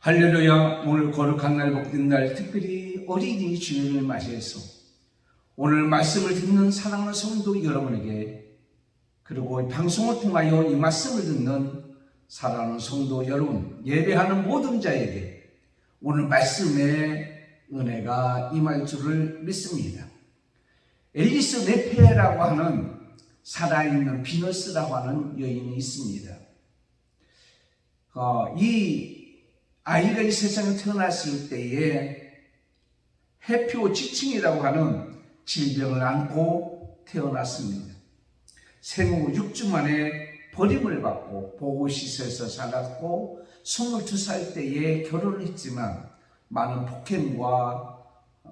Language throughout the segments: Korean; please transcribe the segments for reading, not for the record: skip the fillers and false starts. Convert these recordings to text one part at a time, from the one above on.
할렐루야. 오늘 거룩한 날 복된 날 특별히 어린이 주일을 맞이해서 오늘 말씀을 듣는 사랑하는 성도 여러분에게, 그리고 방송을 통하여 이 말씀을 듣는 사랑하는 성도 여러분, 예배하는 모든 자에게 오늘 말씀의 은혜가 임할 줄을 믿습니다. 앨리스 네페라고 하는 살아있는 비너스라고 하는 여인이 있습니다. 이 아이가 이 세상에 태어났을 때에 해표지층이라고 하는 질병을 안고 태어났습니다. 생후 6주 만에 버림을 받고 보호시설에서 살았고 22살 때에 결혼을 했지만 많은 폭행과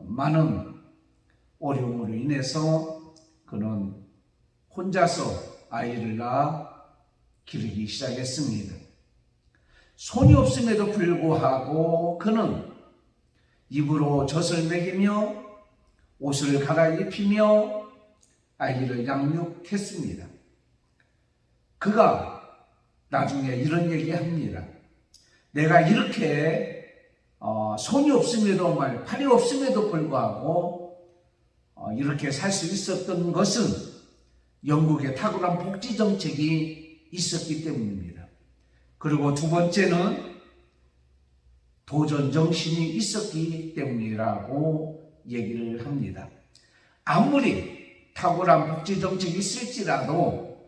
많은 어려움으로 인해서 그는 혼자서 아이를 낳아 기르기 시작했습니다. 손이 없음에도 불구하고 그는 입으로 젖을 먹이며 옷을 갈아입히며 아이를 양육했습니다. 그가 나중에 이런 얘기합니다. 내가 이렇게 손이 없음에도 팔이 없음에도 불구하고 이렇게 살 수 있었던 것은 영국의 탁월한 복지 정책이 있었기 때문입니다. 그리고 두 번째는 도전 정신이 있었기 때문이라고 얘기를 합니다. 아무리 탁월한 복지 정책이 있을지라도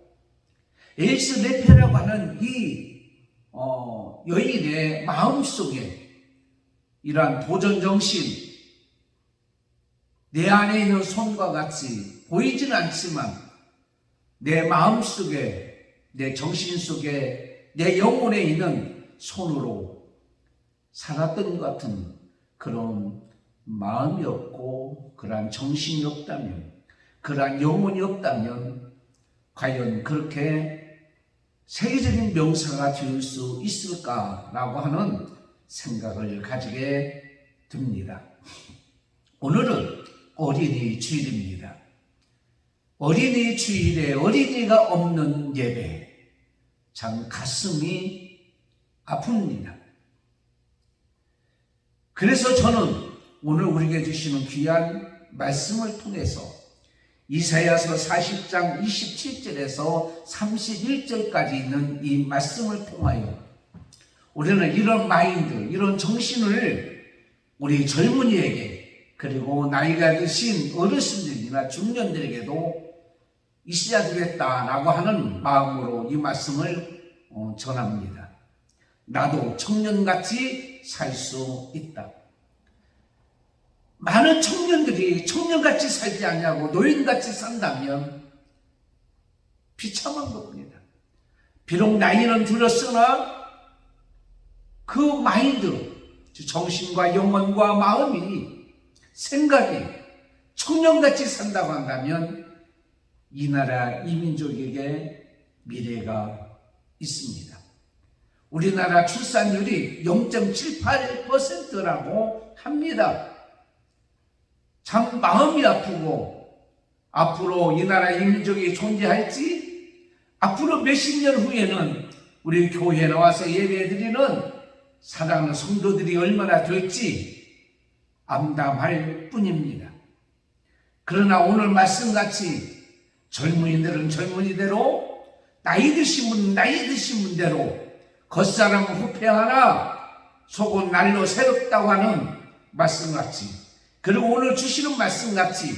앨리스 네페라고 하는 이 여인의 마음속에 이러한 도전 정신, 내 안에 있는 손과 같이 보이지는 않지만 내 마음속에, 내 정신 속에, 내 영혼에 있는 손으로 살았던 것 같은 그런 마음이 없고 그러한 정신이 없다면, 그러한 영혼이 없다면 과연 그렇게 세계적인 명사가 될 수 있을까라고 하는 생각을 가지게 됩니다. 오늘은 어린이 주일입니다. 어린이 주일에 어린이가 없는 예배, 참 가슴이 아픕니다. 그래서 저는 오늘 우리에게 주시는 귀한 말씀을 통해서 이사야서 40장 27절에서 31절까지 있는 이 말씀을 통하여 우리는 이런 마인드, 이런 정신을 우리 젊은이에게, 그리고 나이가 드신 어르신들이나 중년들에게도 있어야 되겠다라고 하는 마음으로 이 말씀을 전합니다. 나도 청년같이 살 수 있다. 많은 청년들이 청년같이 살지 않냐고 노인같이 산다면 비참한 겁니다. 비록 나이는 들었으나 그 마인드, 정신과 영혼과 마음이, 생각이 청년같이 산다고 한다면 이 나라, 이 민족에게 미래가 있습니다. 우리나라 출산율이 0.78%라고 합니다. 참 마음이 아프고, 앞으로 이 나라, 이 민족이 존재할지, 앞으로 몇십 년 후에는 우리 교회에 나와서 예배드리는 사랑하는 성도들이 얼마나 될지 암담할 뿐입니다. 그러나 오늘 말씀같이 젊은이들은 젊은이대로, 나이 드신 분은 나이 드신 분대로, 겉사람은 후패하나 속은 날로 새롭다고 하는 말씀같이, 그리고 오늘 주시는 말씀같이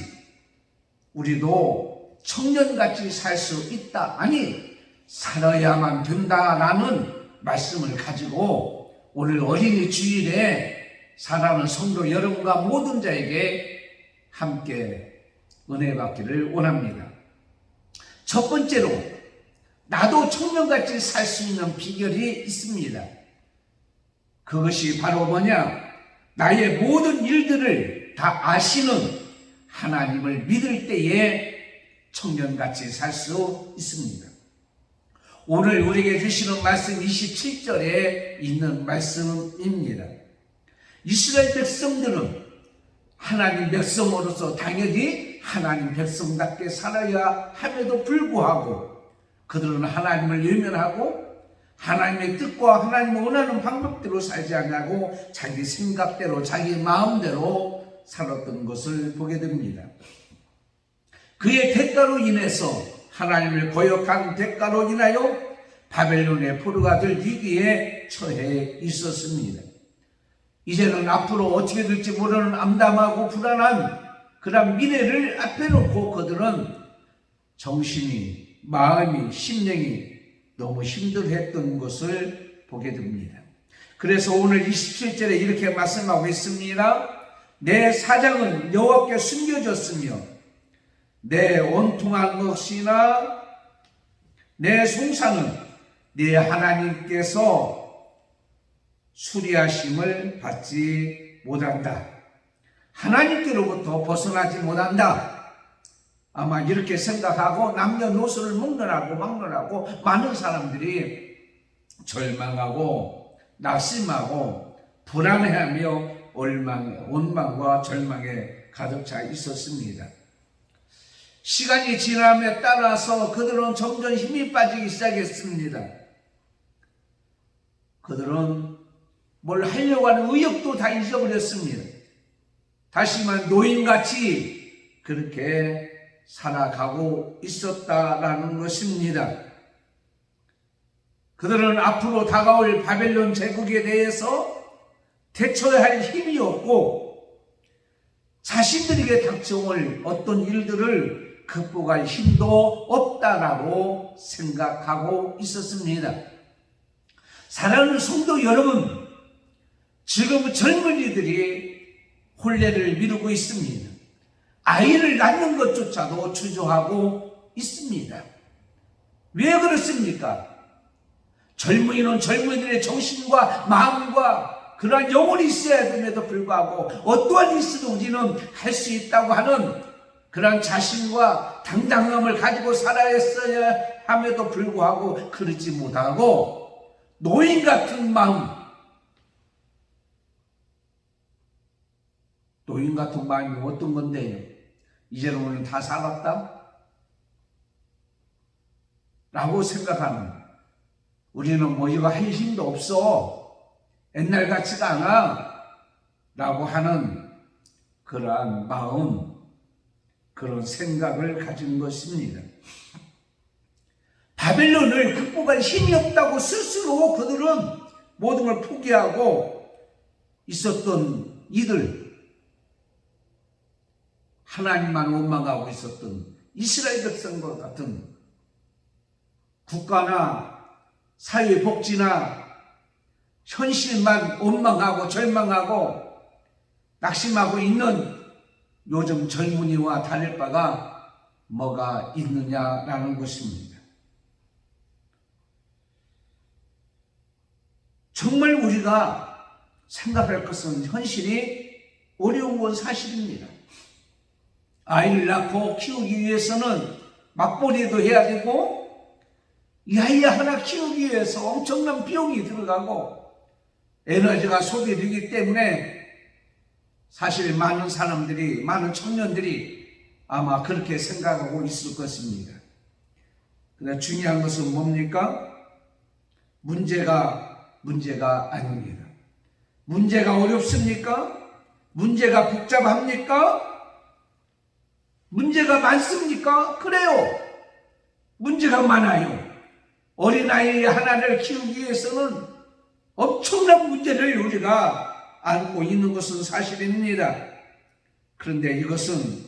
우리도 청년같이 살 수 있다, 아니 살아야만 된다라는 말씀을 가지고 오늘 어린이 주일에 사랑하는 성도 여러분과 모든 자에게 함께 은혜 받기를 원합니다. 첫 번째로, 나도 청년같이 살 수 있는 비결이 있습니다. 그것이 바로 뭐냐? 나의 모든 일들을 다 아시는 하나님을 믿을 때에 청년같이 살 수 있습니다. 오늘 우리에게 주시는 말씀 27절에 있는 말씀입니다. 이스라엘 백성들은 하나님 백성으로서 당연히 하나님 백성답게 살아야 함에도 불구하고 그들은 하나님을 외면하고 하나님의 뜻과 하나님을 원하는 방법대로 살지 않냐고 자기 생각대로 자기 마음대로 살았던 것을 보게 됩니다. 그의 대가로 인해서 하나님을 거역한 대가로 인하여 바벨론의 포로가 될 위기에 처해 있었습니다. 이제는 앞으로 어떻게 될지 모르는 암담하고 불안한 그런 미래를 앞에 놓고 그들은 정신이, 마음이, 심령이 너무 힘들어했던 것을 보게 됩니다. 그래서 오늘 27절에 이렇게 말씀하고 있습니다. 내 사장은 여호와께 숨겨졌으며 내 원통한 것이나 내 송사는 네 하나님께서 수리하심을 받지 못한다. 하나님께로부터 벗어나지 못한다. 아마 이렇게 생각하고 남녀노소를 막론하고 많은 사람들이 절망하고 낙심하고 불안해하며 원망과 절망에 가득 차 있었습니다. 시간이 지남에 따라서 그들은 점점 힘이 빠지기 시작했습니다. 그들은 뭘 하려고 하는 의욕도 다 잊어버렸습니다. 다시 말해 노인같이 그렇게 살아가고 있었다라는 것입니다. 그들은 앞으로 다가올 바벨론 제국에 대해서 대처할 힘이 없고 자신들에게 닥쳐올 어떤 일들을 극복할 힘도 없다라고 생각하고 있었습니다. 사랑하는 성도 여러분, 지금 젊은이들이 혼례를 미루고 있습니다. 아이를 낳는 것조차도 주저하고 있습니다. 왜 그렇습니까? 젊은이는 젊은이들의 정신과 마음과 그러한 영혼이 있어야 됨에도 불구하고 어떠한 일수도 우리는 할 수 있다고 하는 그러한 자신과 당당함을 가지고 살아야 함에도 불구하고 그러지 못하고 노인 같은 마음, 노인 같은 마음이 어떤 건데요? 이제는 우리는 다 살았다? 라고 생각하는, 우리는 뭐 이거 할 힘도 없어, 옛날 같지가 않아 라고 하는 그러한 마음, 그런 생각을 가진 것입니다. 바벨론을 극복할 힘이 없다고 스스로 그들은 모든 걸 포기하고 있었던 이들, 하나님만 원망하고 있었던 이스라엘 백성과 같은 국가나 사회복지나 현실만 원망하고 절망하고 낙심하고 있는 요즘 젊은이와 다를 바가 뭐가 있느냐라는 것입니다. 정말 우리가 생각할 것은 현실이 어려운 건 사실입니다. 아이를 낳고 키우기 위해서는 맞벌이도 해야 되고 이 아이 하나 키우기 위해서 엄청난 비용이 들어가고 에너지가 소비되기 때문에 사실 많은 사람들이, 많은 청년들이 아마 그렇게 생각하고 있을 것입니다. 그러나 중요한 것은 뭡니까? 문제가 아닙니다. 문제가 어렵습니까? 문제가 복잡합니까? 문제가 많습니까? 그래요. 문제가 많아요. 어린아이 하나를 키우기 위해서는 엄청난 문제를 우리가 안고 있는 것은 사실입니다. 그런데 이것은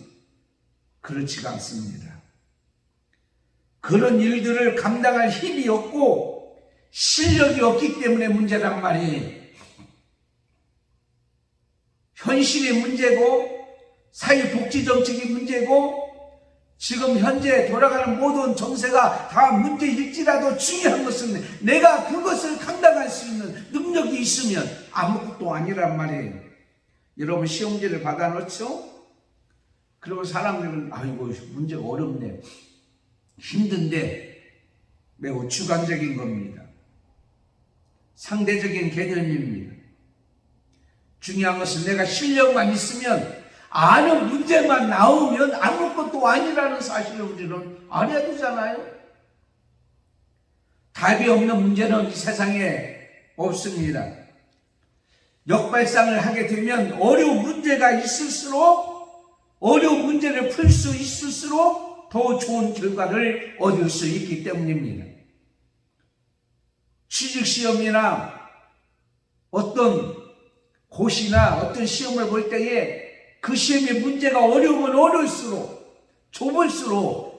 그렇지가 않습니다. 그런 일들을 감당할 힘이 없고 실력이 없기 때문에 문제란 말이에요. 현실이 문제고 사회복지정책이 문제고 지금 현재 돌아가는 모든 정세가 다 문제일지라도 중요한 것은 내가 그것을 감당할 수 있는 능력이 있으면 아무것도 아니란 말이에요. 여러분 시험지를 받아놓죠? 그리고 사람들은 아이고 문제가 어렵네, 힘든데 매우 주관적인 겁니다. 상대적인 개념입니다. 중요한 것은 내가 실력만 있으면 아는 문제만 나오면 아무것도 아니라는 사실을 우리는 알아야 되잖아요. 답이 없는 문제는 이 세상에 없습니다. 역발상을 하게 되면 어려운 문제가 있을수록, 어려운 문제를 풀 수 있을수록 더 좋은 결과를 얻을 수 있기 때문입니다. 취직시험이나 어떤 고시나 어떤 시험을 볼 때에 그 시험의 문제가 어려우면 어려울수록, 좁을수록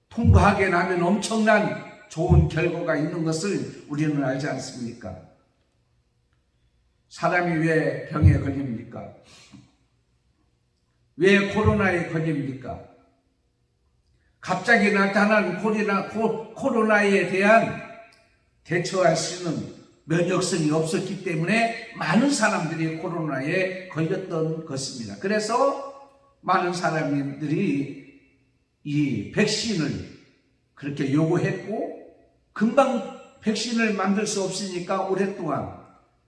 통과하게 나면 엄청난 좋은 결과가 있는 것을 우리는 알지 않습니까? 사람이 왜 병에 걸립니까? 왜 코로나에 걸립니까? 갑자기 나타난 코로나에 대한 대처할 수 있는 면역성이 없었기 때문에 많은 사람들이 코로나에 걸렸던 것입니다. 그래서 많은 사람들이 이 백신을 그렇게 요구했고, 금방 백신을 만들 수 없으니까 오랫동안,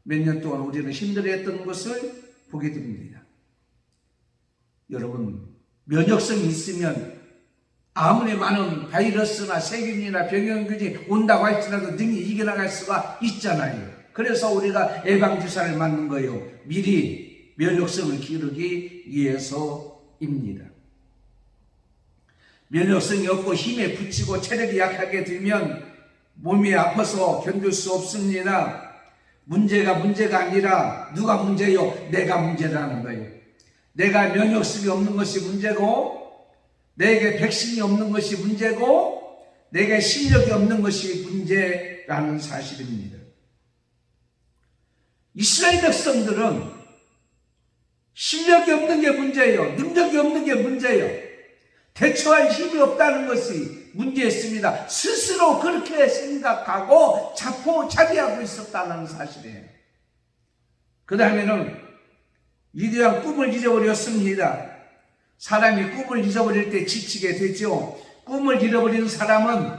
몇 년 동안 우리는 힘들어했던 것을 보게 됩니다. 여러분, 면역성이 있으면 아무리 많은 바이러스나 세균이나 병원균이 온다고 할지라도 능히 이겨나갈 수가 있잖아요. 그래서 우리가 예방주사를 맞는 거예요. 미리 면역성을 기르기 위해서입니다. 면역성이 없고 힘에 부치고 체력이 약하게 되면 몸이 아파서 견딜 수 없습니다. 문제가 아니라 누가 문제요? 내가 문제라는 거예요. 내가 면역성이 없는 것이 문제고, 내게 백신이 없는 것이 문제고, 내게 실력이 없는 것이 문제라는 사실입니다. 이스라엘 백성들은 실력이 없는 게 문제예요. 능력이 없는 게 문제예요. 대처할 힘이 없다는 것이 문제였습니다. 스스로 그렇게 생각하고 자포자기하고 있었다는 사실이에요. 그 다음에는 위대한 꿈을 잊어버렸습니다. 사람이 꿈을 잊어버릴 때 지치게 되죠. 꿈을 잃어버린 사람은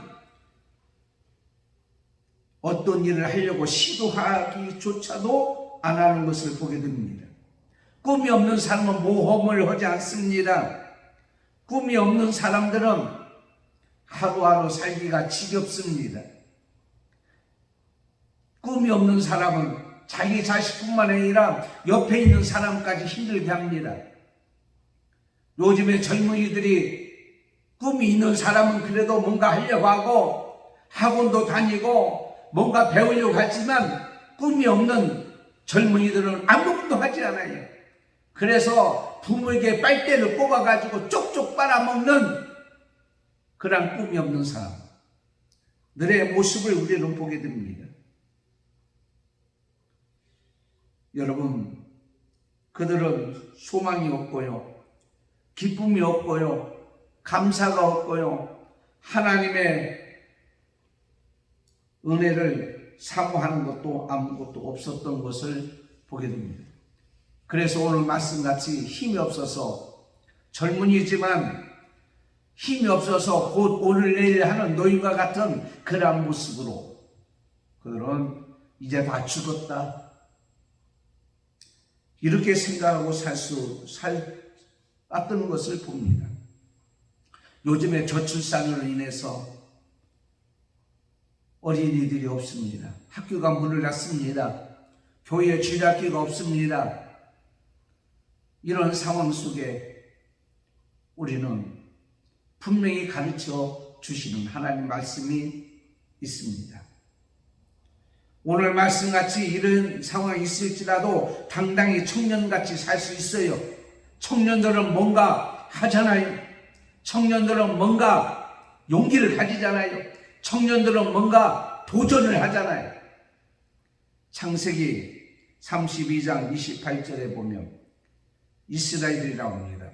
어떤 일을 하려고 시도하기조차도 안 하는 것을 보게 됩니다. 꿈이 없는 사람은 모험을 하지 않습니다. 꿈이 없는 사람들은 하루하루 살기가 지겹습니다. 꿈이 없는 사람은 자기 자식뿐만 아니라 옆에 있는 사람까지 힘들게 합니다. 요즘에 젊은이들이 꿈이 있는 사람은 그래도 뭔가 하려고 하고 학원도 다니고 뭔가 배우려고 하지만, 꿈이 없는 젊은이들은 아무것도 하지 않아요. 그래서 부모에게 빨대를 꼽아가지고 쪽쪽 빨아먹는 그런 꿈이 없는 사람들의 모습을 우리는 보게 됩니다. 여러분, 그들은 소망이 없고요, 기쁨이 없고요, 감사가 없고요, 하나님의 은혜를 사모하는 것도 아무것도 없었던 것을 보게 됩니다. 그래서 오늘 말씀같이 힘이 없어서, 젊은이지만 힘이 없어서 곧 오늘 내일 하는 노인과 같은 그러한 모습으로 그들은 이제 다 죽었다, 이렇게 생각하고 살았던 것을 봅니다. 요즘에 저출산으로 인해서 어린이들이 없습니다. 학교가 문을 닫습니다. 교회 주일학교가 없습니다. 이런 상황 속에 우리는 분명히 가르쳐 주시는 하나님 말씀이 있습니다. 오늘 말씀같이 이런 상황이 있을지라도 당당히 청년같이 살 수 있어요. 청년들은 뭔가 하잖아요. 청년들은 뭔가 용기를 가지잖아요. 청년들은 뭔가 도전을 하잖아요. 창세기 32장 28절에 보면 이스라엘이 나옵니다.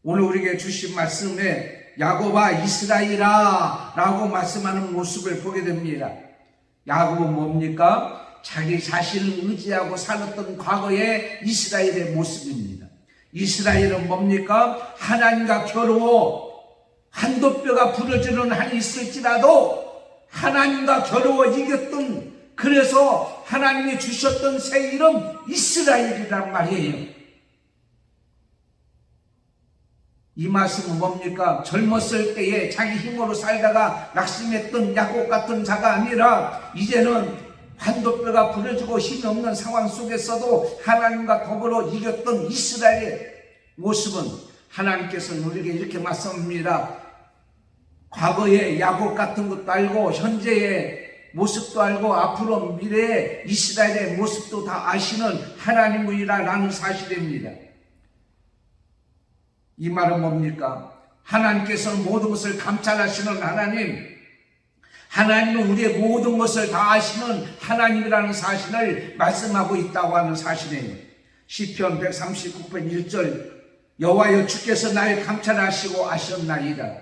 오늘 우리에게 주신 말씀에 야곱아 이스라엘아 라고 말씀하는 모습을 보게 됩니다. 야곱은 뭡니까? 자기 자신을 의지하고 살았던 과거의 이스라엘의 모습입니다. 이스라엘은 뭡니까? 하나님과 겨루어 한도뼈가 부러지는 한이 있을지라도 하나님과 겨루어 이겼던, 그래서 하나님이 주셨던 새 이름 이스라엘이란 말이에요. 이 말씀은 뭡니까? 젊었을 때에 자기 힘으로 살다가 낙심했던 야곱 같은 자가 아니라 이제는 환도뼈가 부러지고 힘이 없는 상황 속에서도 하나님과 더불어 이겼던 이스라엘의 모습은 하나님께서는 우리에게 이렇게 말씀합니다. 과거의 야곱 같은 것도 알고 현재의 모습도 알고 앞으로 미래의 이스라엘의 모습도 다 아시는 하나님이라는 사실입니다. 이 말은 뭡니까? 하나님께서는 모든 것을 감찰하시는 하나님, 하나님은 우리의 모든 것을 다 아시는 하나님이라는 사실을 말씀하고 있다고 하는 사실이에요. 시편 139편 1절 여호와여 주께서 나를 감찰하시고 아셨나이다.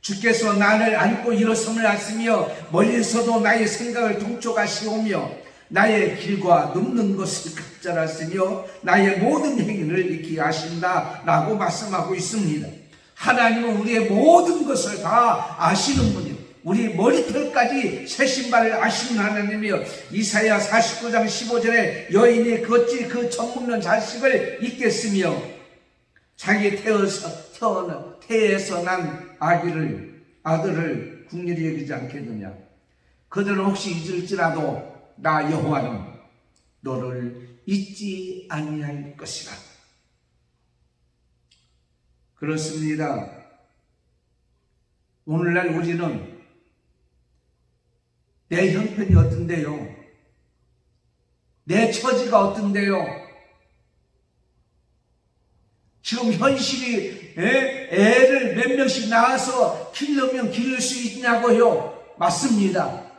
주께서 나를 안고 일어섬을 아시며 멀리서도 나의 생각을 통촉하시오며 나의 길과 눕는 것을 각절하시며 나의 모든 행위를 익히 아신다 라고 말씀하고 있습니다. 하나님은 우리의 모든 것을 다 아시는 분이요, 우리 머리털까지 새 신발을 아시는 하나님이요, 이사야 49장 15절에 여인이 어찌 그 젖먹는 자식을 잊겠으며 자기 태에서 난 아들을 국률이 여기지 않겠느냐. 그들은 혹시 잊을지라도 나 여호와는 너를 잊지 아니할 것이라. 그렇습니다. 오늘날 우리는 내 형편이 어떤데요? 내 처지가 어떤데요? 지금 현실이 애를 몇 명씩 낳아서 키우면 기를 수 있냐고요? 맞습니다.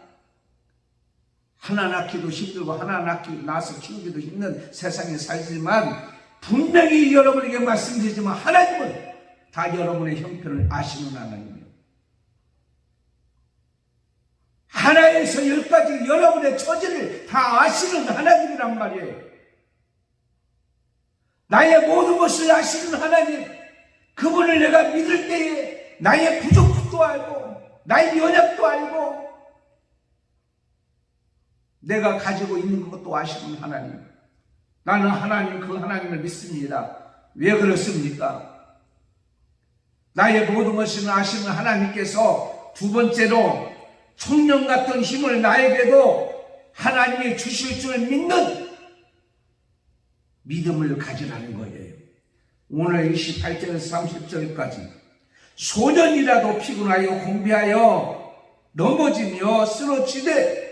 하나 낳기도 힘들고 하나 낳아서 키우기도 힘든 세상에 살지만 분명히 여러분에게 말씀드리지만 하나님은 다 여러분의 형편을 아시는 하나님이에요. 하나에서 열까지 여러분의 처지를 다 아시는 하나님이란 말이에요. 나의 모든 것을 아시는 하나님, 그분을 내가 믿을 때에 나의 부족도 알고 나의 연약도 알고 내가 가지고 있는 것도 아시는 하나님, 나는 하나님, 그 하나님을 믿습니다. 왜 그렇습니까? 나의 모든 것을 아시는 하나님께서 두 번째로 청년 같은 힘을 나에게도 하나님이 주실 줄 믿는 믿음을 가지라는 거예요. 오늘 28절에서 30절까지 소년이라도 피곤하여 공비하여 넘어지며 쓰러지되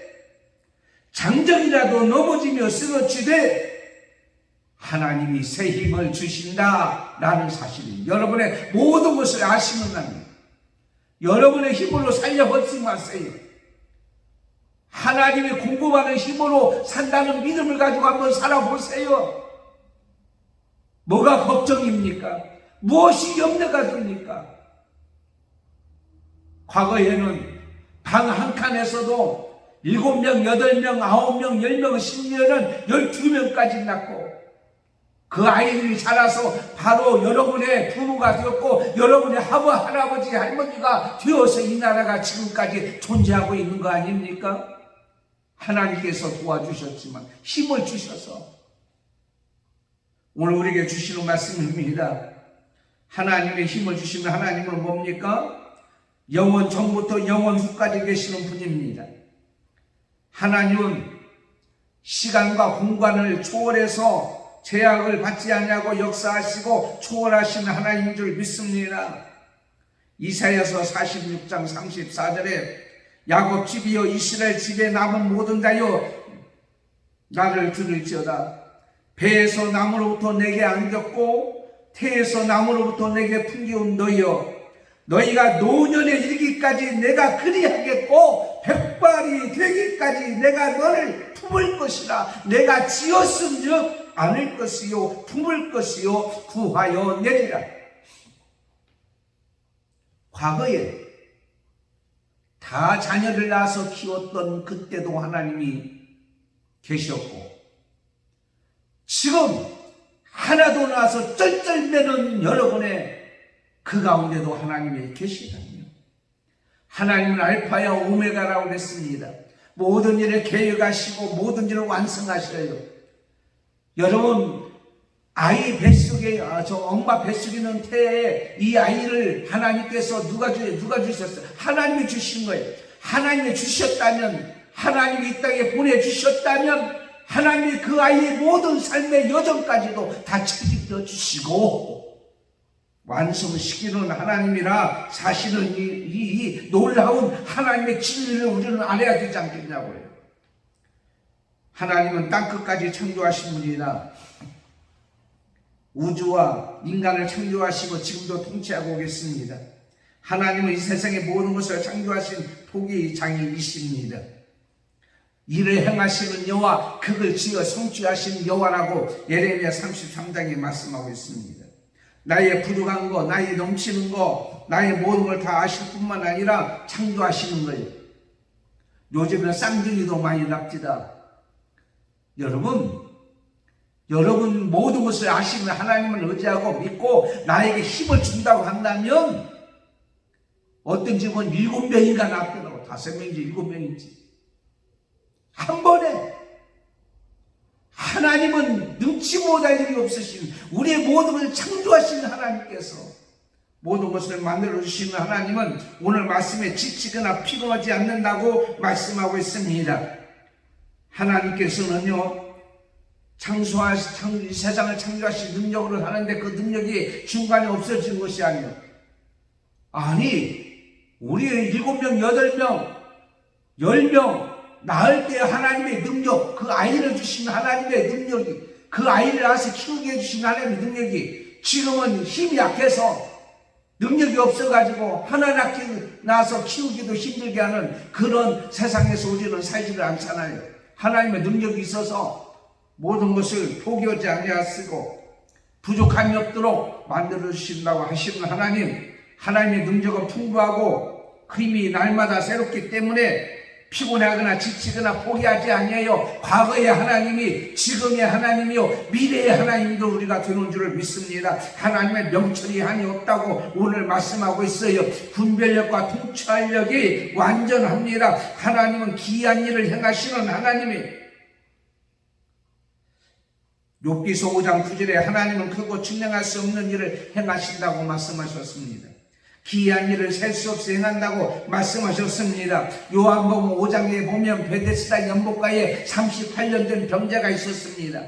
장정이라도 넘어지며 쓰러지되 하나님이 새 힘을 주신다라는 사실이, 여러분의 모든 것을 아시는 하나님, 여러분의 힘으로 살려버리지 마세요. 하나님이 공급하는 힘으로 산다는 믿음을 가지고 한번 살아보세요. 뭐가 걱정입니까? 무엇이 염려가 됩니까? 과거에는 방 한 칸에서도 7명, 8명, 9명, 10명, 10명은 12명까지 낳고 그 아이들이 자라서 바로 여러분의 부모가 되었고 여러분의 할아버지, 할머니가 되어서 이 나라가 지금까지 존재하고 있는 거 아닙니까? 하나님께서 도와주셨지만 힘을 주셔서 오늘 우리에게 주시는 말씀입니다. 하나님의 힘을 주시는 하나님은 뭡니까? 영원 전부터 영원 후까지 계시는 분입니다. 하나님은 시간과 공간을 초월해서 제약을 받지 않냐고 역사하시고 초월하시는 하나님인 줄 믿습니다. 이사야서 46장 34절에 야곱 집이여 이스라엘 집에 남은 모든 자여 나를 들을지어다. 배에서 남으로부터 내게 안겼고 태에서 남으로부터 내게 풍기운 너희여, 너희가 노년에 이르기까지 내가 그리하겠고 백발이 되기까지 내가 너를 품을 것이라. 내가 지었음즉 안을 것이요 품을 것이요 구하여 내리라. 과거에 다 자녀를 낳아서 키웠던 그때도 하나님이 계셨고 지금 하나도 낳아서 쩔쩔매는 여러분의 그 가운데도 하나님이 계시다니요. 하나님은 알파야 오메가라고 했습니다. 모든 일을 계획하시고 모든 일을 완성하셔요. 여러분 아이 뱃속에 저 엄마 뱃속에 있는 태에 이 아이를 하나님께서 누가 주셨어요? 하나님이 주신 거예요. 하나님이 주셨다면, 하나님이 이 땅에 보내주셨다면 하나님이 그 아이의 모든 삶의 여정까지도 다 책임져 주시고 완성시키는 하나님이라 사실은 이 놀라운 하나님의 진리를 우리는 알아야 되지 않겠냐고요. 하나님은 땅끝까지 창조하신 분이라 우주와 인간을 창조하시고 지금도 통치하고 계십니다. 하나님은 이 세상의 모든 것을 창조하신 토기 장이이십니다. 이를 행하시는 여호와, 그걸 지어 성취하신 여호와라고 예레미야 33장에 말씀하고 있습니다. 나의 부족한 거, 나의 넘치는 거, 나의 모든 걸 다 아실 뿐만 아니라 창조하시는 거예요. 요즘에는 쌍둥이도 많이 납니다. 여러분 모든 것을 아시는 하나님을 의지하고 믿고 나에게 힘을 준다고 한다면 어떤 집은 7명인가 낳더라고. 5명인지 7명인지 한 번에. 하나님은 능치 못할 일이 없으신, 우리의 모든 것을 창조하시는 하나님께서, 모든 것을 만들어 주시는 하나님은 오늘 말씀에 지치거나 피곤하지 않는다고 말씀하고 있습니다. 하나님께서는요, 이 세상을 창조하신 능력으로 하는데 그 능력이 중간에 없어진 것이 아니에요. 아니, 우리의 7명, 8명, 10명 낳을 때 하나님의 능력, 그 아이를 주신 하나님의 능력이, 그 아이를 낳아서 키우게 해주신 하나님의 능력이 지금은 힘이 약해서 능력이 없어가지고 하나 낳아서 키우기도 힘들게 하는 그런 세상에서 우리는 살지를 않잖아요. 하나님의 능력이 있어서 모든 것을 포기하지 아니하시고 부족함이 없도록 만들어 주신다고 하시는 하나님, 하나님의 능력은 풍부하고 힘이 날마다 새롭기 때문에 피곤하거나 지치거나 포기하지 아니해요. 과거의 하나님이 지금의 하나님이요 미래의 하나님도 우리가 되는 줄을 믿습니다. 하나님의 명철이 한이 없다고 오늘 말씀하고 있어요. 분별력과 통찰력이 완전합니다. 하나님은 기이한 일을 행하시는 하나님이, 욥기서 5장 9절에 하나님은 크고 측량할 수 없는 일을 행하신다고 말씀하셨습니다. 기이한 일을 셀 수 없이 행한다고 말씀하셨습니다. 요한복음 5장에 보면 베데스다 연못가에 38년 된 병자가 있었습니다.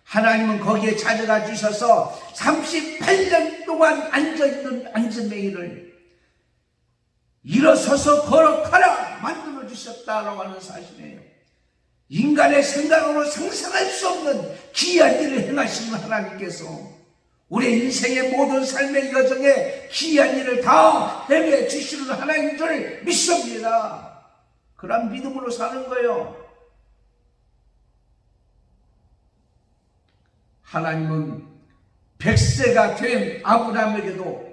하나님은 거기에 찾아가 주셔서 38년 동안 앉아있는 안전뱅이를 일어서서 걸어가라 만들어 주셨다라고 하는 사실이에요. 인간의 생각으로 상상할 수 없는 기이한 일을 행하시는 하나님께서 우리 인생의 모든 삶의 여정에 기이한 일을 다 행해 주시는 하나님인 줄 믿습니다. 그런 믿음으로 사는 거예요. 하나님은 100세가 된 아브라함에게도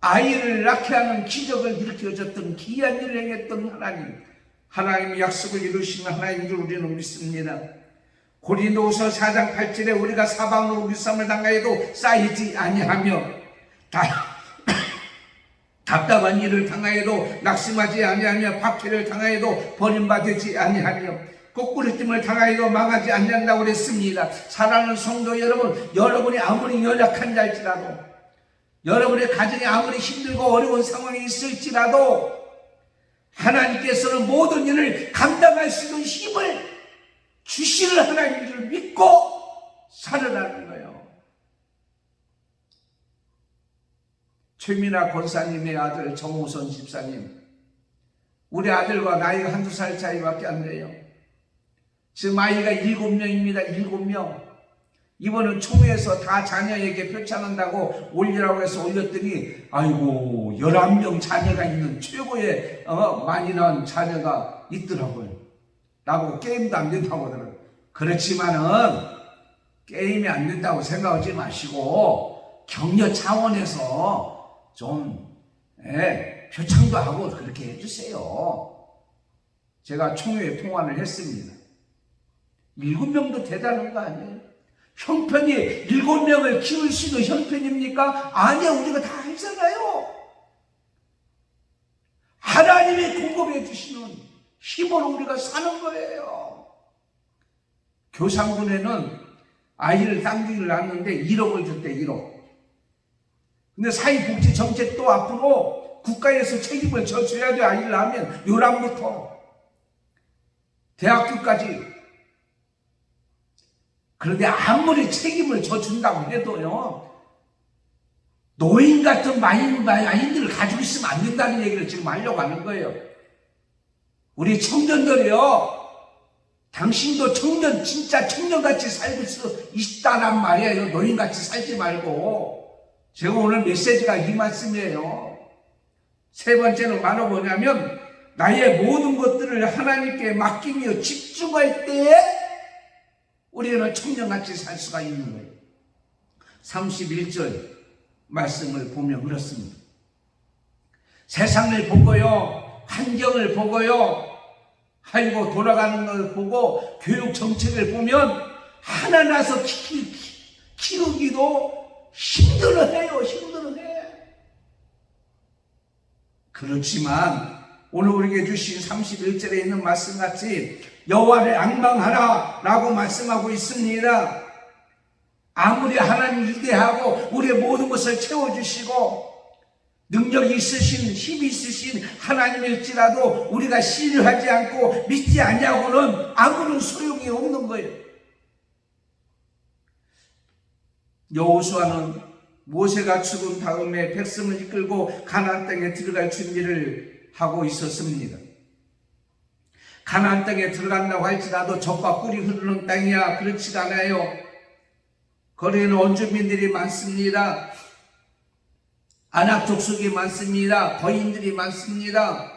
아이를 낳게 하는 기적을 일으켜줬던 기이한 일을 행했던 하나님, 하나님의 약속을 이루시는 하나님인 줄 우리는 믿습니다. 고린도후서 4장 8절에 우리가 사방으로 위쌈을 당하여도 쌓이지 아니하며 답답한 일을 당하여도 낙심하지 아니하며 박해를 당하여도 버림받지 아니하며 거꾸리짐을 당하여도 망하지 않는다고 그랬습니다. 사랑하는 성도 여러분, 여러분이 아무리 연약한 자일지라도, 여러분의 가정이 아무리 힘들고 어려운 상황이 있을지라도 하나님께서는 모든 일을 감당할 수 있는 힘을 주시는 하나님인 줄 믿고 살아나는 거예요. 최민아 권사님의 아들 정우선 집사님, 우리 아들과 나이가 1-2살 차이밖에 안 돼요. 지금 아이가 7명입니다. 7명. 이번은 총회에서 다 자녀에게 표창한다고 올리라고 해서 올렸더니 아이고 11명 자녀가 있는 최고의 많이 낳은 자녀가 있더라고요. 나보고 게임도 안 된다고 하더라고요. 그렇지만은 게임이 안 된다고 생각하지 마시고 격려 차원에서 좀 표창도 하고 그렇게 해주세요. 제가 총회에 통화를 했습니다. 7명도 대단한 거 아니에요? 형편이 7명을 키울 수 있는 형편입니까? 아니요, 우리가 다 알잖아요. 하나님이 공급해 주시는 힘으로 우리가 사는 거예요. 교상군에는 아이를 쌍둥이를 낳았는데 1억을 줬대, 1억. 근데 사회복지 정책도 앞으로 국가에서 책임을 져줘야 돼. 아이를 낳으면 요람부터 대학교까지. 그런데 아무리 책임을 져준다고 해도요, 노인 같은 마인들을 가지고 있으면 안 된다는 얘기를 지금 하려고 하는 거예요. 우리 청년들이요, 당신도 청년, 진짜 청년같이 살고 있다란 말이에요. 노인같이 살지 말고. 제가 오늘 메시지가 이 말씀이에요. 세 번째는 바로 뭐냐면, 나의 모든 것들을 하나님께 맡기며 집중할 때에 우리는 청년같이 살 수가 있는 거예요. 31절 말씀을 보면 그렇습니다. 세상을 보고요, 환경을 보고요, 아이고 돌아가는 걸 보고 교육 정책을 보면 하나 나서 키우기도 힘들어해요. 힘들어해. 그렇지만 오늘 우리에게 주신 31절에 있는 말씀같이 여호와를 앙망하라 라고 말씀하고 있습니다. 아무리 하나님 위대하고 우리의 모든 것을 채워주시고 능력이 있으신, 힘이 있으신 하나님일지라도 우리가 신뢰하지 않고 믿지 않냐고는 아무런 소용이 없는 거예요. 여호수아는 모세가 죽은 다음에 백성을 이끌고 가나안 땅에 들어갈 준비를 하고 있었습니다. 가나안 땅에 들어간다고 할지라도 젖과 꿀이 흐르는 땅이야 그렇지가 않아요. 거기에는 원주민들이 많습니다. 아낙 족속이 많습니다. 거인들이 많습니다.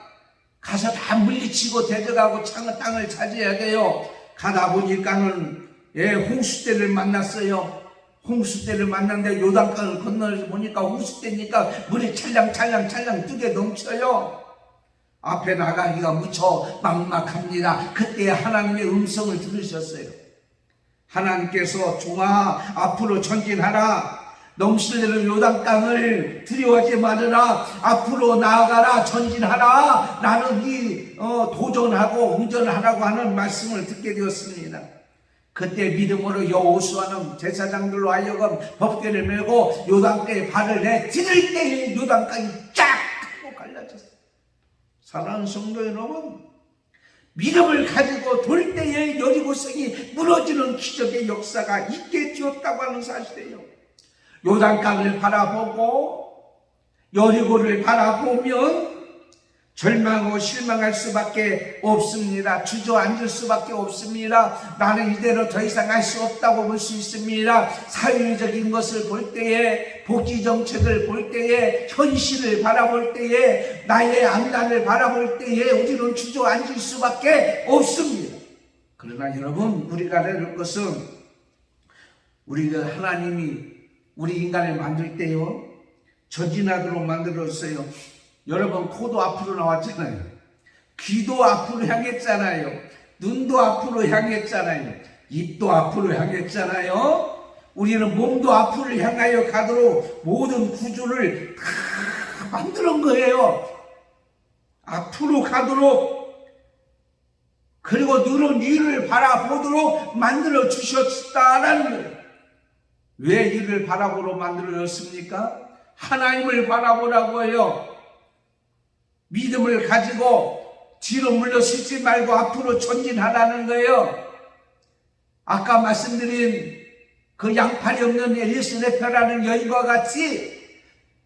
가서 다 물리치고 대적하고 땅을 차지해야 돼요. 가다 보니까는 홍수대를 만났어요. 홍수대를 만났는데 요단강을 건너서 보니까 홍수대니까 물이 찰랑찰랑 뜨게 넘쳐요. 앞에 나가기가 무척 막막합니다. 그때 하나님의 음성을 들으셨어요. 하나님께서 종아 앞으로 전진하라. 넘실대는 요단강을 두려워하지 말으라. 앞으로 나아가라. 전진하라. 나는 도전하고 운전하라고 하는 말씀을 듣게 되었습니다. 그때 믿음으로 여호수아는 제사장들로 하여금 법궤를 메고 요단강에 발을 내디딜 때에 요단강이 쫙 하고 갈라졌어요. 사랑하는 성도 여러분, 믿음을 가지고 돌 때에 여리고성이 무너지는 기적의 역사가 있게 되었다고 하는 사실이에요. 요단강을 바라보고 여리고를 바라보면 절망하고 실망할 수밖에 없습니다. 주저앉을 수밖에 없습니다. 나는 이대로 더 이상 할 수 없다고 볼 수 있습니다. 사회적인 것을 볼 때에, 복지정책을 볼 때에, 현실을 바라볼 때에, 나의 안란을 바라볼 때에 우리는 주저앉을 수밖에 없습니다. 그러나 여러분, 우리가 알아야 것은 우리가 하나님이 우리 인간을 만들 때요, 전진하도록 만들었어요. 여러분, 코도 앞으로 나왔잖아요. 귀도 앞으로 향했잖아요. 눈도 앞으로 향했잖아요. 입도 앞으로 향했잖아요. 우리는 몸도 앞으로 향하여 가도록 모든 구조를 다 만드는 거예요. 앞으로 가도록, 그리고 눈은 위를 바라보도록 만들어 주셨다라는 거예요. 왜 이를 바라보러 만들어졌습니까? 하나님을 바라보라고 해요. 믿음을 가지고 뒤로 물러서지 말고 앞으로 전진하라는 거예요. 아까 말씀드린 그 양팔이 없는 엘리스네페라는 여인과 같이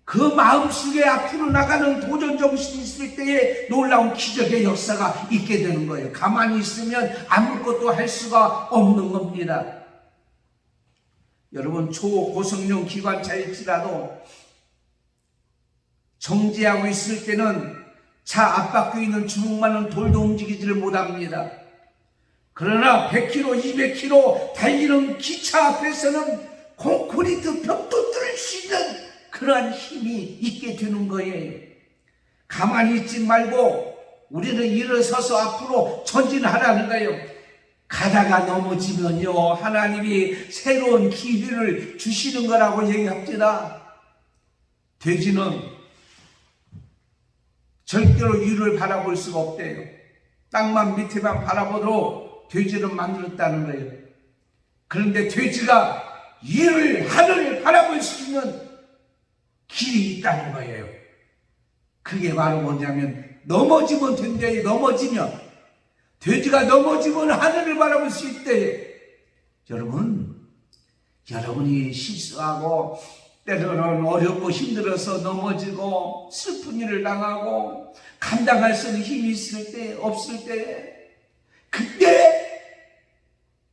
그 마음속에 앞으로 나가는 도전 정신이 있을 때에 놀라운 기적의 역사가 있게 되는 거예요. 가만히 있으면 아무것도 할 수가 없는 겁니다. 여러분, 초고성능 기관차일지라도 정지하고 있을 때는 차 앞바퀴에 있는 주먹만한 돌도 움직이지를 못합니다. 그러나 100km, 200km 달리는 기차 앞에서는 콘크리트 벽도 뚫을 수 있는 그러한 힘이 있게 되는 거예요. 가만히 있지 말고 우리는 일어서서 앞으로 전진하라는 거예요. 가다가 넘어지면요, 하나님이 새로운 기회를 주시는 거라고 얘기합니다. 돼지는 절대로 위를 바라볼 수가 없대요. 땅만 밑에만 바라보도록 돼지를 만들었다는 거예요. 그런데 돼지가 하늘을 바라볼 수 있는 길이 있다는 거예요. 그게 바로 뭐냐면 넘어지면 된대요. 넘어지면 돼지가 넘어지면 하늘을 바라볼 수 있대요. 여러분이 실수하고 때로는 어렵고 힘들어서 넘어지고 슬픈 일을 당하고 감당할 수 있는 힘이 있을 때 없을 때 그때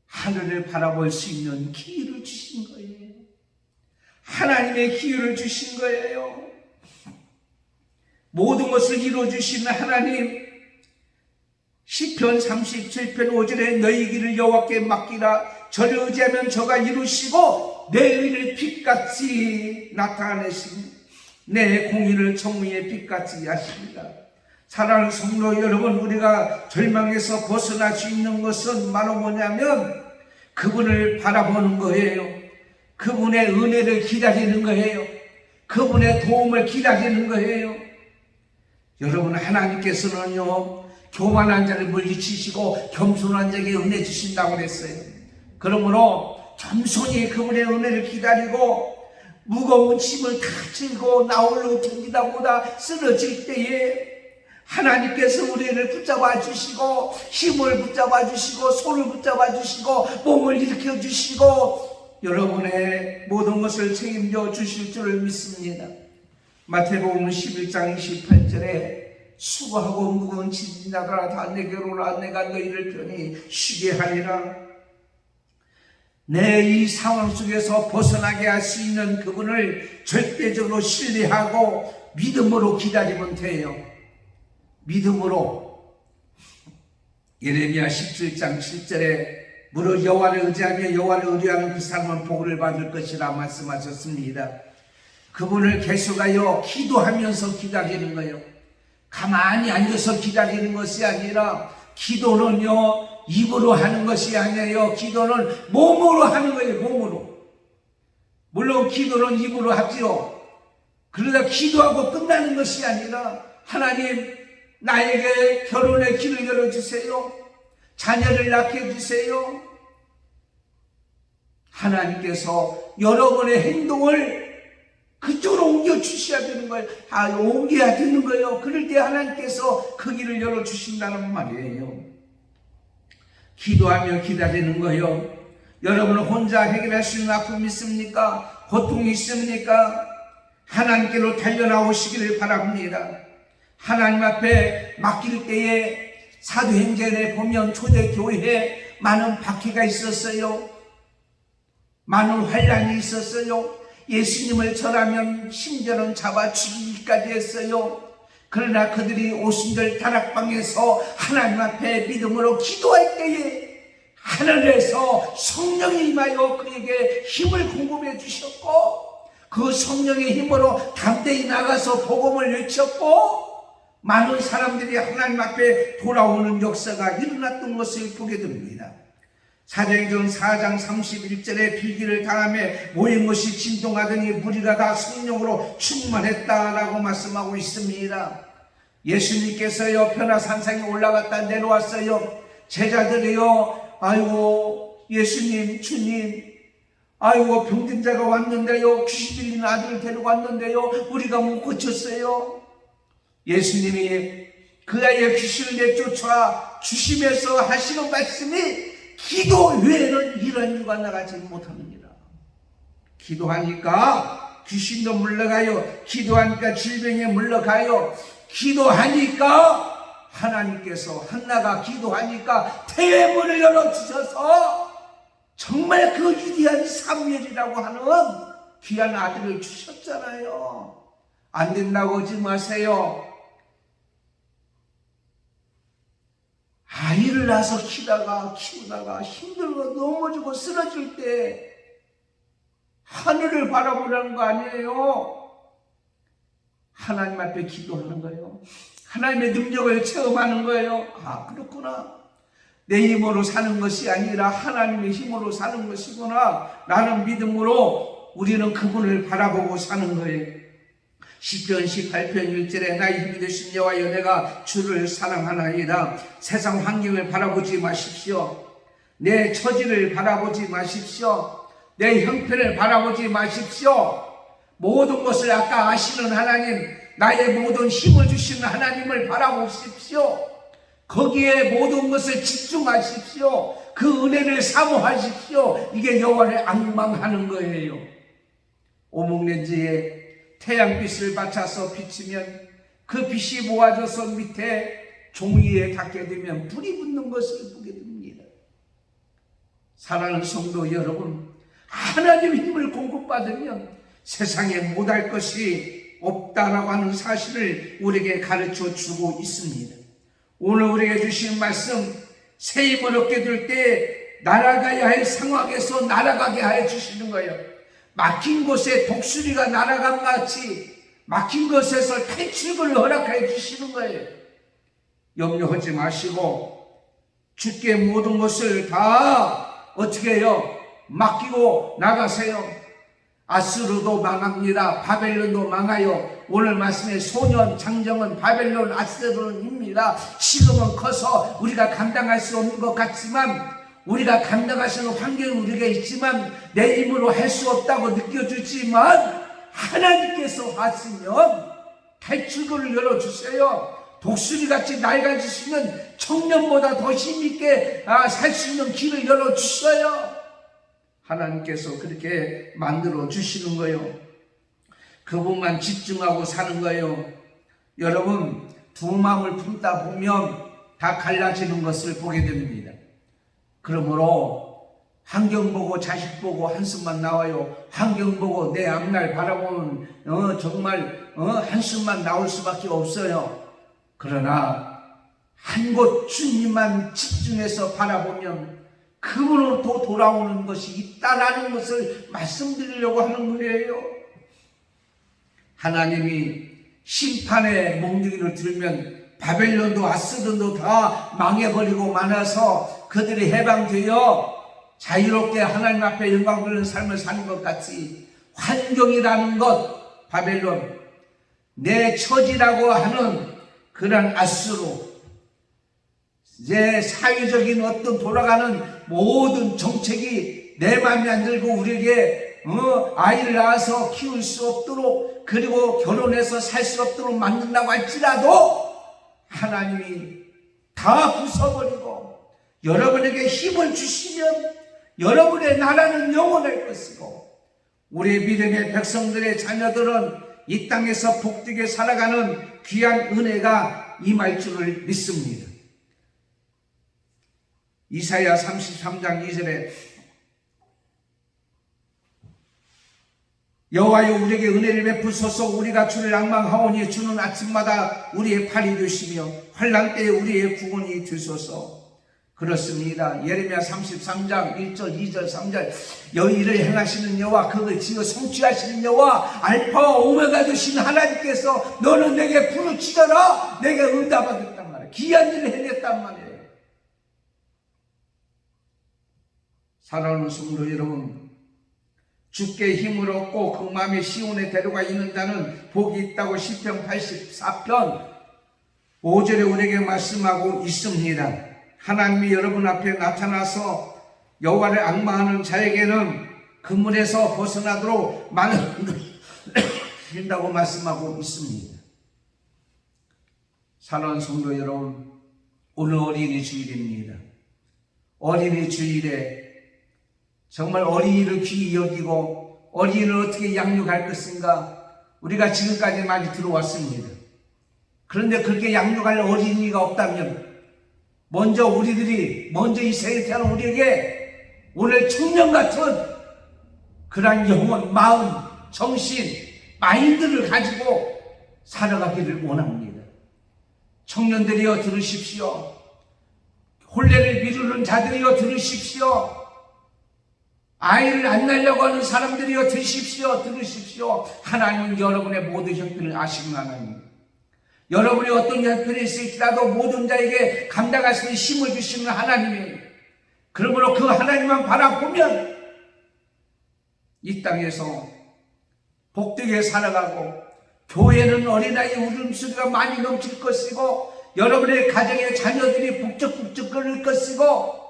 하늘을 바라볼 수 있는 기회를 주신 거예요. 하나님의 기회를 주신 거예요. 모든 것을 이루어주시는 하나님, 시편 37편 5절에 너희 길을 여호와께 맡기라. 저를 의지하면 저가 이루시고 내 의를 빛같이 나타내시니 내 공의를 정의의 빛같이 하십니다. 사랑하는 성도 여러분, 우리가 절망에서 벗어날 수 있는 것은 바로 뭐냐면 그분을 바라보는 거예요. 그분의 은혜를 기다리는 거예요. 그분의 도움을 기다리는 거예요. 여러분, 하나님께서는요 교만한 자를 물리치시고 겸손한 자에게 은혜 주신다고 그랬어요. 그러므로 겸손히 그분의 은혜를 기다리고 무거운 짐을 다 들고 나홀로 견디다 보다 쓰러질 때에 하나님께서 우리를 붙잡아 주시고 힘을 붙잡아 주시고 손을 붙잡아 주시고 몸을 일으켜 주시고 여러분의 모든 것을 책임져 주실 줄을 믿습니다. 마태복음 11장 28절에 수고하고 무거운 짐진 자들아 다 내게로 오라. 내가 너희를 편히 쉬게 하리라. 내 이 상황 속에서 벗어나게 할 수 있는 그분을 절대적으로 신뢰하고 믿음으로 기다리면 돼요. 믿음으로. 예레미야 17장 7절에 무릇 여호와를 의지하며 여호와를 의뢰하는 그 사람은 복을 받을 것이라 말씀하셨습니다. 그분을 계속하여 기도하면서 기다리는 거예요. 가만히 앉아서 기다리는 것이 아니라 기도는요 입으로 하는 것이 아니에요. 기도는 몸으로 하는 거예요. 몸으로. 물론 기도는 입으로 하지요. 그러다 기도하고 끝나는 것이 아니라 하나님 나에게 결혼의 길을 열어주세요. 자녀를 낳게 해주세요. 하나님께서 여러분의 행동을 그쪽으로 옮겨주셔야 되는 거예요. 옮겨야 되는 거예요. 그럴 때 하나님께서 그 길을 열어주신다는 말이에요. 기도하며 기다리는 거예요. 여러분은 혼자 해결할 수 있는 아픔이 있습니까? 고통이 있습니까? 하나님께로 달려나오시기를 바랍니다. 하나님 앞에 맡길 때에 사도행전에 보면 초대교회에 많은 박해가 있었어요. 많은 환난이 있었어요. 예수님을 전하면 심지어는 잡아 죽이기까지 했어요. 그러나 그들이 오순절 다락방에서 하나님 앞에 믿음으로 기도할 때에 하늘에서 성령이 임하여 그에게 힘을 공급해 주셨고 그 성령의 힘으로 담대히 나가서 복음을 외쳤고 많은 사람들이 하나님 앞에 돌아오는 역사가 일어났던 것을 보게 됩니다. 사도행전 4장 31절에 비기를 당하며 모인 것이 진동하더니 무리가 다 성령으로 충만했다라고 말씀하고 있습니다. 예수님께서요 변화산상에 올라갔다 내려왔어요. 제자들이요 아이고 예수님 주님 아이고 병든 자가 왔는데요 귀신 들린 아들을 데리고 왔는데요 우리가 못 고쳤어요. 예수님이 그 아이의 귀신을 내쫓아 주시면서 하시는 말씀이 기도 외에는 이런 일과 나가지 못합니다. 기도하니까 귀신도 물러가요. 기도하니까 질병이 물러가요. 기도하니까 하나님께서 한나가 기도하니까 태문을 열어주셔서 정말 그 위대한 사무엘이라고 하는 귀한 아들을 주셨잖아요. 안 된다고 하지 마세요. 아이를 낳아서 키우다가 힘들고 넘어지고 쓰러질 때 하늘을 바라보라는 거 아니에요. 하나님 앞에 기도하는 거예요. 하나님의 능력을 체험하는 거예요. 그렇구나. 내 힘으로 사는 것이 아니라 하나님의 힘으로 사는 것이구나. 라는 믿음으로 우리는 그분을 바라보고 사는 거예요. 시편 18편 1절에 나의 힘이 되신 여호와여 내가 주를 사랑하나이다. 세상 환경을 바라보지 마십시오. 내 처지를 바라보지 마십시오. 내 형편을 바라보지 마십시오. 모든 것을 아까 아시는 하나님, 나의 모든 힘을 주시는 하나님을 바라보십시오. 거기에 모든 것을 집중하십시오. 그 은혜를 사모하십시오. 이게 여호와를 앙망하는 거예요. 오목렌지에 태양빛을 받쳐서 비치면 그 빛이 모아져서 밑에 종이에 닿게 되면 불이 붙는 것을 보게 됩니다. 사랑하는 성도 여러분, 하나님 힘을 공급받으면 세상에 못할 것이 없다라고 하는 사실을 우리에게 가르쳐 주고 있습니다. 오늘 우리에게 주신 말씀, 새 힘을 얻게 될 때 날아가야 할 상황에서 날아가게 해 주시는 거예요. 막힌 곳에 독수리가 날아간 같이 막힌 곳에서 탈출을 허락해 주시는 거예요. 염려하지 마시고 주께 모든 것을 다 어떻게 해요? 맡기고 나가세요. 아수르도 망합니다. 바벨론도 망하여. 오늘 말씀의 소년 장정은 바벨론 아수르입니다. 지금은 커서 우리가 감당할 수 없는 것 같지만, 우리가 감당할 수 있는 환경이 우리가 있지만 내 힘으로 할 수 없다고 느껴지지만 하나님께서 하시면 탈출구를 열어주세요. 독수리같이 날아갈 수 있는 청년보다 더 힘있게 살 수 있는 길을 열어주셔요. 하나님께서 그렇게 만들어 주시는 거예요. 그분만 집중하고 사는 거예요. 여러분, 두 마음을 품다 보면 다 갈라지는 것을 보게 됩니다. 그러므로 환경 보고 자식 보고 한숨만 나와요. 환경 보고 내 앞날 바라보면 정말 한숨만 나올 수밖에 없어요. 그러나 한 곳 주님만 집중해서 바라보면 그분으로부터 돌아오는 것이 있다라는 것을 말씀드리려고 하는 거예요. 하나님이 심판의 몽둥이를 들면 바벨론도 아스돈도 다 망해버리고 많아서 그들이 해방되어 자유롭게 하나님 앞에 영광 돌리는 삶을 사는 것 같이, 환경이라는 것, 바벨론, 내 처지라고 하는 그런 아수르, 이제 사회적인 어떤 돌아가는 모든 정책이 내 마음에 안 들고 우리에게 아이를 낳아서 키울 수 없도록, 그리고 결혼해서 살 수 없도록 만든다고 할지라도 하나님이 다 부숴버리고 여러분에게 힘을 주시면 여러분의 나라는 영원할 것이고, 우리 믿음의 백성들의 자녀들은 이 땅에서 복되게 살아가는 귀한 은혜가 임할 줄을 믿습니다. 이사야 33장 2절에 여호와여 우리에게 은혜를 베푸소서. 우리가 주를 앙망하오니 주는 아침마다 우리의 팔이 되시며 환난 때에 우리의 구원이 되소서. 그렇습니다. 예레미야 33장 1절 2절 3절 여의를 행하시는 여호와, 그걸 지어 성취하시는 여호와, 알파와 오메가 되신 하나님께서 너는 내게 부르짖어라 내게 응답하겠단 말이에요. 귀한 일을 해냈단 말이에요. 사랑하는 성도 여러분, 주께 힘을 얻고 그 마음의 시온에 데려가 있는 자는 복이 있다고 시편 84편 5절에 우리에게 말씀하고 있습니다. 하나님이 여러분 앞에 나타나서 여호와를 앙망하는 자에게는 그물에서 벗어나도록 많은 준다고 말씀하고 있습니다. 사랑하는 성도 여러분, 오늘 어린이 주일입니다. 어린이 주일에 정말 어린이를 귀히 여기고 어린이를 어떻게 양육할 것인가, 우리가 지금까지 많이 들어왔습니다. 그런데 그렇게 양육할 어린이가 없다면 먼저 이 세상에 태어난 우리에게 오늘 청년 같은 그러한 영혼, 마음, 정신, 마인드를 가지고 살아가기를 원합니다. 청년들이여 들으십시오. 혼례를 미루는 자들이여 들으십시오. 아이를 안 낳으려고 하는 사람들이여 들으십시오. 하나님은 여러분의 모든 형편을 아시는 하나님, 여러분이 어떤 형편이 있을지라도 모든 자에게 감당할 수 있는 힘을 주시는 하나님이에요. 그러므로 그 하나님만 바라보면 이 땅에서 복되게 살아가고, 교회는 어린아이 울음소리가 많이 넘칠 것이고, 여러분의 가정의 자녀들이 북적북적 거릴 것이고,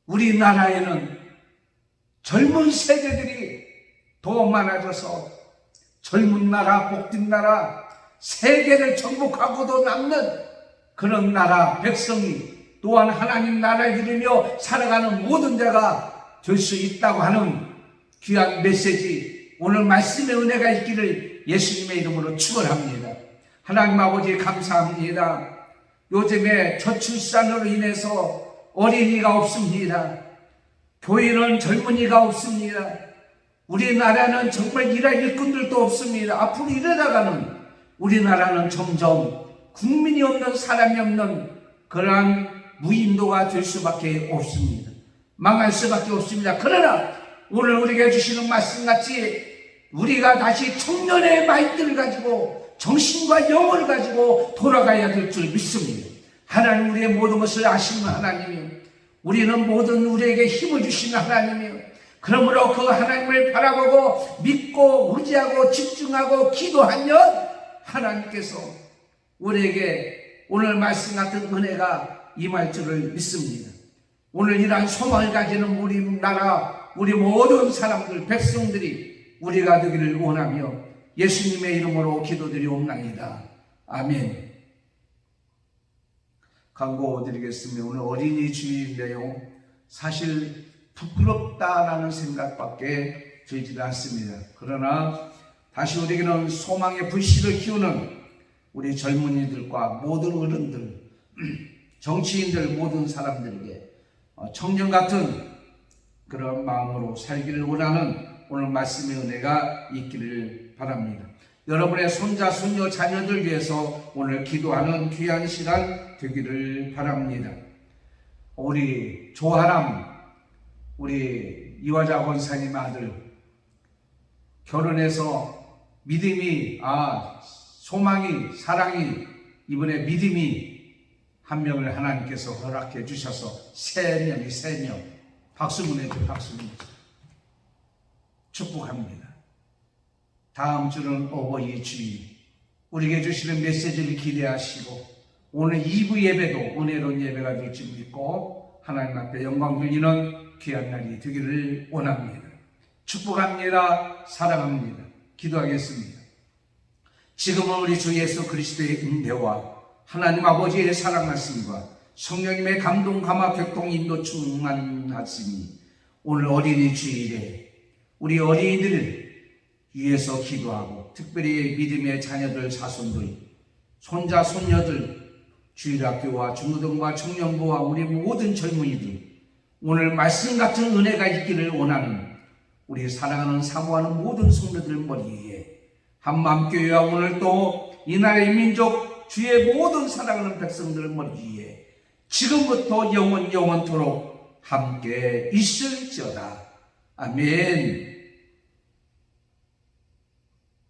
우리나라에는 젊은 세대들이 더 많아져서 젊은 나라, 복된 나라, 세계를 정복하고도 남는 그런 나라, 백성이 또한 하나님 나라를 이루며 살아가는 모든 자가 될 수 있다고 하는 귀한 메시지, 오늘 말씀의 은혜가 있기를 예수님의 이름으로 축원합니다. 하나님 아버지 감사합니다. 요즘에 저출산으로 인해서 어린이가 없습니다. 교회는 젊은이가 없습니다. 우리나라는 정말 일할 일꾼들도 없습니다. 앞으로 이러다가는 우리나라는 점점 국민이 없는, 사람이 없는 그러한 무인도가 될 수밖에 없습니다. 망할 수밖에 없습니다. 그러나 오늘 우리에게 주시는 말씀같이 우리가 다시 청년의 마인드를 가지고 정신과 영혼을 가지고 돌아가야 될 줄 믿습니다. 하나님 우리의 모든 것을 아시는 하나님이요, 우리는 모든 우리에게 힘을 주시는 하나님이요, 그러므로 그 하나님을 바라보고 믿고 의지하고 집중하고 기도하면 하나님께서 우리에게 오늘 말씀 같은 은혜가 임할 줄을 믿습니다. 오늘 이러한 소망을 가지는 우리나라, 우리 모든 사람들, 백성들이 우리가 되기를 원하며 예수님의 이름으로 기도드리옵나이다. 아멘. 광고 드리겠습니다. 오늘 어린이 주일인데요, 사실 부끄럽다라는 생각밖에 들지 않습니다. 그러나 다시 우리에게는 소망의 불씨를 키우는 우리 젊은이들과 모든 어른들, 정치인들, 모든 사람들에게 청년 같은 그런 마음으로 살기를 원하는 오늘 말씀의 은혜가 있기를 바랍니다. 여러분의 손자, 손녀, 자녀들 위해서 오늘 기도하는 귀한 시간 되기를 바랍니다. 우리 조하람, 우리 이화자 권사님 아들 결혼해서 믿음이, 소망이, 사랑이, 이번에 믿음이 한 명을 하나님께서 허락해 주셔서 세 명 박수 보내줘. 박수 보내줘. 축복합니다. 다음 주는 어버이 주일, 우리에게 주시는 메시지를 기대하시고 오늘 2부 예배도 은혜로운 예배가 될 줄 믿고 하나님 앞에 영광 돌리는 귀한 날이 되기를 원합니다. 축복합니다. 사랑합니다. 기도하겠습니다. 지금은 우리 주 예수 그리스도의 은혜와 하나님 아버지의 사랑 말씀과 성령님의 감동, 감화, 격동, 인도 충만하시니 오늘 어린이 주일에 우리 어린이들 위해서 기도하고 특별히 믿음의 자녀들, 자손들, 손자, 손녀들, 주일학교와 중고등부와 청년부와 우리 모든 젊은이들 오늘 말씀 같은 은혜가 있기를 원하는 우리 사랑하는 사모하는 모든 성도들 머리에 한마음교회와 오늘 또 이 나라의 민족 주의 모든 사랑하는 백성들 머리에 지금부터 영원토록 함께 있을지어다. 아멘.